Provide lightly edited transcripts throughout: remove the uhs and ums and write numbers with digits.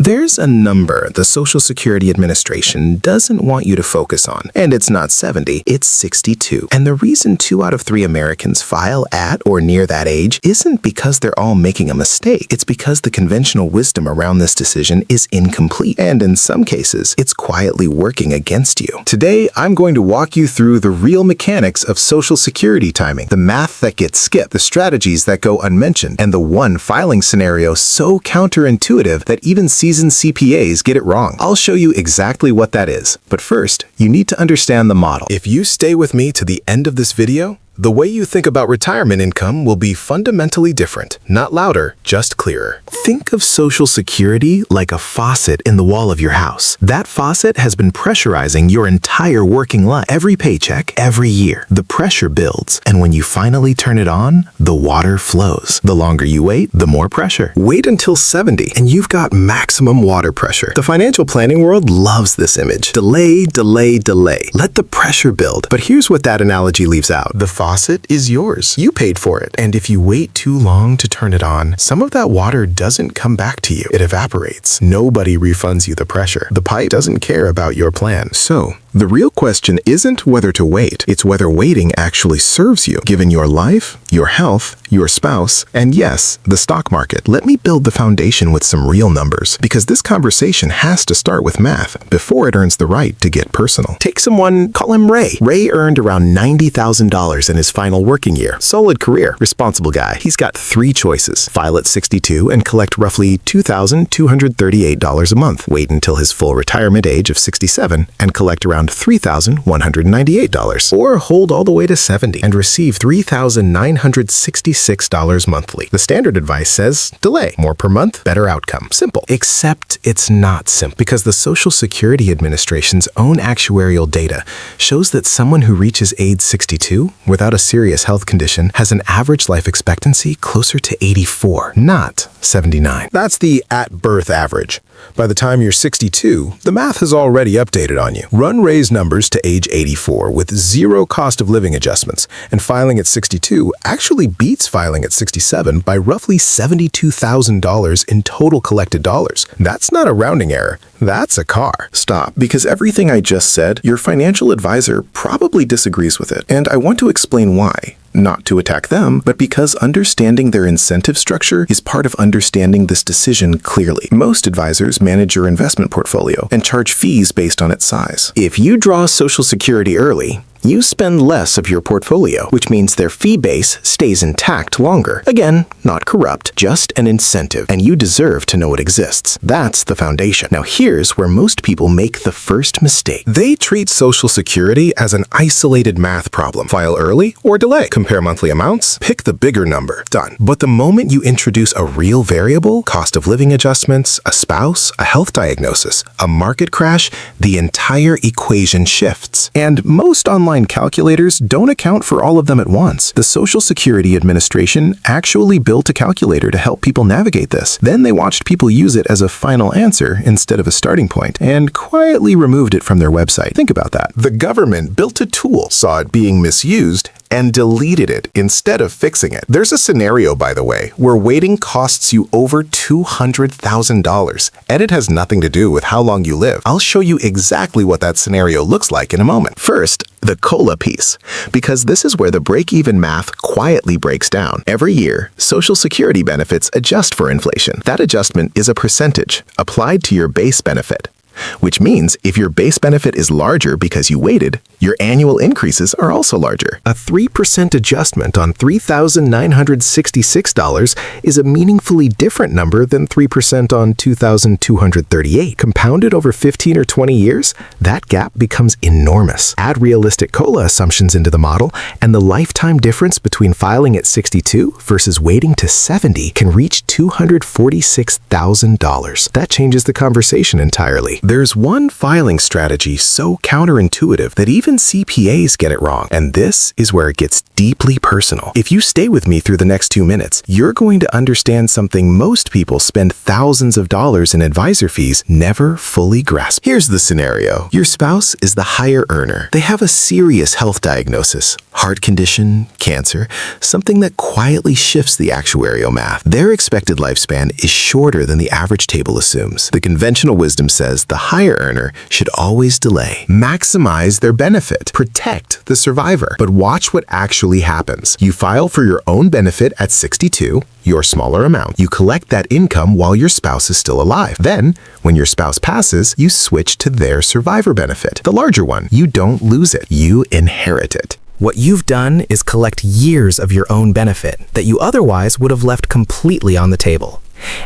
There's a number the Social Security Administration doesn't want you to focus on, and it's not 70, it's 62. And the reason 2 out of 3 Americans file at or near that age isn't because they're all making a mistake. It's because the conventional wisdom around this decision is incomplete, and in some cases, it's quietly working against you. Today, I'm going to walk you through the real mechanics of Social Security timing, the math that gets skipped, the strategies that go unmentioned, and the one filing scenario so counterintuitive that even seasoned CPAs get it wrong. I'll show you exactly what that is. But first, you need to understand the model. If you stay with me to the end of this video, the way you think about retirement income will be fundamentally different. Not louder, just clearer. Think of Social Security like a faucet in the wall of your house. That faucet has been pressurizing your entire working life. Every paycheck, every year, the pressure builds. And when you finally turn it on, the water flows. The longer you wait, the more pressure. Wait until 70 and you've got maximum water pressure. The financial planning world loves this image. Delay, delay, delay. Let the pressure build. But here's what that analogy leaves out. The faucet is yours. You paid for it. And if you wait too long to turn it on, some of that water doesn't come back to you. It evaporates. Nobody refunds you the pressure. The pipe doesn't care about your plan. So, the real question isn't whether to wait. It's whether waiting actually serves you, given your life, your health, your spouse, and yes, the stock market. Let me build the foundation with some real numbers, because this conversation has to start with math before it earns the right to get personal. Take someone, call him Ray. Ray earned around $90,000 in his final working year. Solid career, responsible guy. He's got 3 choices. File at 62 and collect roughly $2,238 a month. Wait until his full retirement age of 67 and collect around $3,198. Or hold all the way to 70 and receive $3,966 monthly. The standard advice says delay. More per month, better outcome. Simple. Except it's not simple, because the Social Security Administration's own actuarial data shows that someone who reaches age 62 without a serious health condition has an average life expectancy closer to 84, not 79. That's the at-birth average. By the time you're 62, the math has already updated on you. Run Ray's numbers to age 84 with 0 cost of living adjustments, and filing at 62 actually beats filing at 67 by roughly $72,000 in total collected dollars. That's not a rounding error. That's a car. Stop, because everything I just said, your financial advisor probably disagrees with it, and I want to explain why. Not to attack them, but because understanding their incentive structure is part of understanding this decision clearly. Most advisors manage your investment portfolio and charge fees based on its size. If you draw Social Security early, you spend less of your portfolio, which means their fee base stays intact longer. Again, not corrupt, just an incentive, and you deserve to know it exists. That's the foundation. Now here's where most people make the first mistake. They treat Social Security as an isolated math problem. File early or delay. Compare monthly amounts, pick the bigger number. Done. But the moment you introduce a real variable, cost of living adjustments, a spouse, a health diagnosis, a market crash, the entire equation shifts. And most online calculators don't account for all of them at once. The Social Security Administration actually built a calculator to help people navigate this. Then they watched people use it as a final answer instead of a starting point, and quietly removed it from their website. Think about that. The government built a tool, saw it being misused, and deleted it instead of fixing it. There's a scenario, by the way, where waiting costs you over $200,000, and it has nothing to do with how long you live. I'll show you exactly what that scenario looks like in a moment. First, the COLA piece, because this is where the break-even math quietly breaks down. Every year, Social Security benefits adjust for inflation. That adjustment is a percentage applied to your base benefit, which means if your base benefit is larger because you waited, your annual increases are also larger. A 3% adjustment on $3,966 is a meaningfully different number than 3% on $2,238. Compounded over 15 or 20 years, that gap becomes enormous. Add realistic COLA assumptions into the model, and the lifetime difference between filing at 62 versus waiting to 70 can reach $246,000. That changes the conversation entirely. There's one filing strategy so counterintuitive that even CPAs get it wrong, and this is where it gets deeply personal. If you stay with me through the next 2 minutes, you're going to understand something most people spend thousands of dollars in advisor fees never fully grasp. Here's the scenario. Your spouse is the higher earner. They have a serious health diagnosis, heart condition, cancer, something that quietly shifts the actuarial math. Their expected lifespan is shorter than the average table assumes. The conventional wisdom says the higher earner should always delay, maximize their benefit, protect the survivor. But watch what actually happens. You file for your own benefit at 62, your smaller amount. You collect that income while your spouse is still alive. Then, when your spouse passes, you switch to their survivor benefit, the larger one. You don't lose it, you inherit it. What you've done is collect years of your own benefit that you otherwise would have left completely on the table.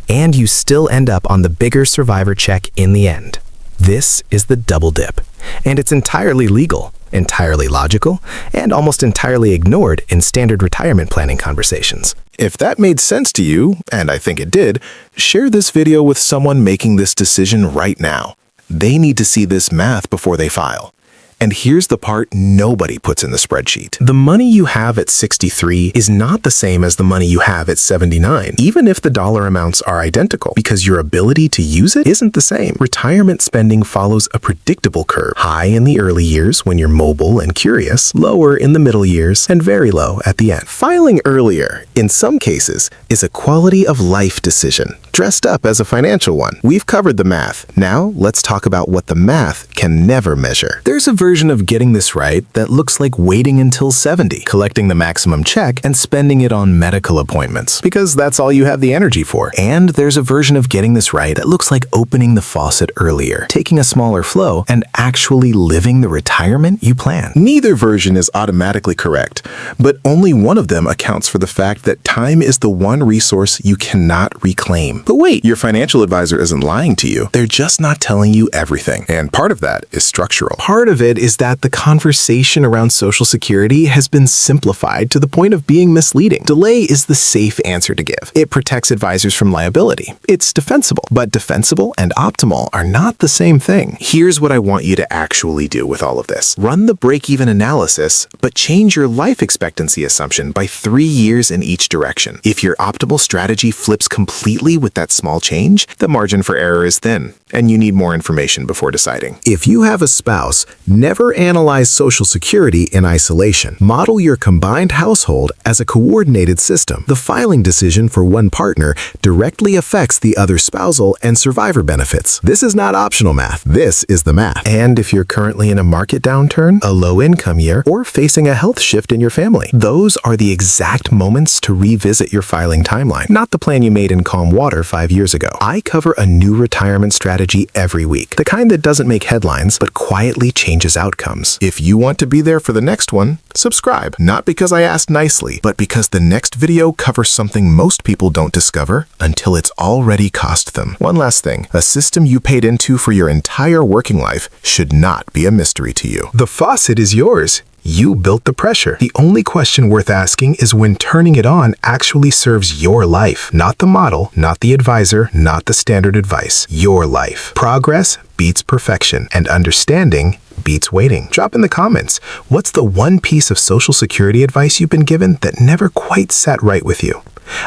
And you still end up on the bigger survivor check in the end. This is the double dip. And it's entirely legal, entirely logical, and almost entirely ignored in standard retirement planning conversations. If that made sense to you, and I think it did, share this video with someone making this decision right now. They need to see this math before they file. And here's the part nobody puts in the spreadsheet. The money you have at 63 is not the same as the money you have at 79, even if the dollar amounts are identical, because your ability to use it isn't the same. Retirement spending follows a predictable curve. High in the early years when you're mobile and curious, lower in the middle years, and very low at the end. Filing earlier, in some cases, is a quality of life decision, dressed up as a financial one. We've covered the math. Now, let's talk about what the math can never measure. There's a version of getting this right that looks like waiting until 70, collecting the maximum check, and spending it on medical appointments, because that's all you have the energy for. And there's a version of getting this right that looks like opening the faucet earlier, taking a smaller flow, and actually living the retirement you plan. Neither version is automatically correct, but only one of them accounts for the fact that time is the one resource you cannot reclaim. But wait, your financial advisor isn't lying to you. They're just not telling you everything. And part of that is structural. Part of it is that the conversation around Social Security has been simplified to the point of being misleading. Delay is the safe answer to give. It protects advisors from liability. It's defensible, but defensible and optimal are not the same thing. Here's what I want you to actually do with all of this. Run the break-even analysis, but change your life expectancy assumption by 3 years in each direction. If your optimal strategy flips completely with that small change, the margin for error is thin, and you need more information before deciding. If you have a spouse, never analyze Social Security in isolation. Model your combined household as a coordinated system. The filing decision for one partner directly affects the other spousal and survivor benefits. This is not optional math. This is the math. And if you're currently in a market downturn, a low-income year, or facing a health shift in your family, those are the exact moments to revisit your filing timeline, not the plan you made in calm water 5 years ago. I cover a new retirement strategy every week, the kind that doesn't make headlines, but quietly changes outcomes. If you want to be there for the next one, subscribe. Not because I asked nicely, but because the next video covers something most people don't discover until it's already cost them. One last thing, a system you paid into for your entire working life should not be a mystery to you. The faucet is yours. You built the pressure. The only question worth asking is when turning it on actually serves your life. Not the model, not the advisor, not the standard advice. Your life. Progress beats perfection, and understanding beats waiting. Drop in the comments, what's the one piece of Social Security advice you've been given that never quite sat right with you?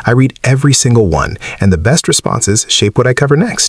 I read every single one, and the best responses shape what I cover next.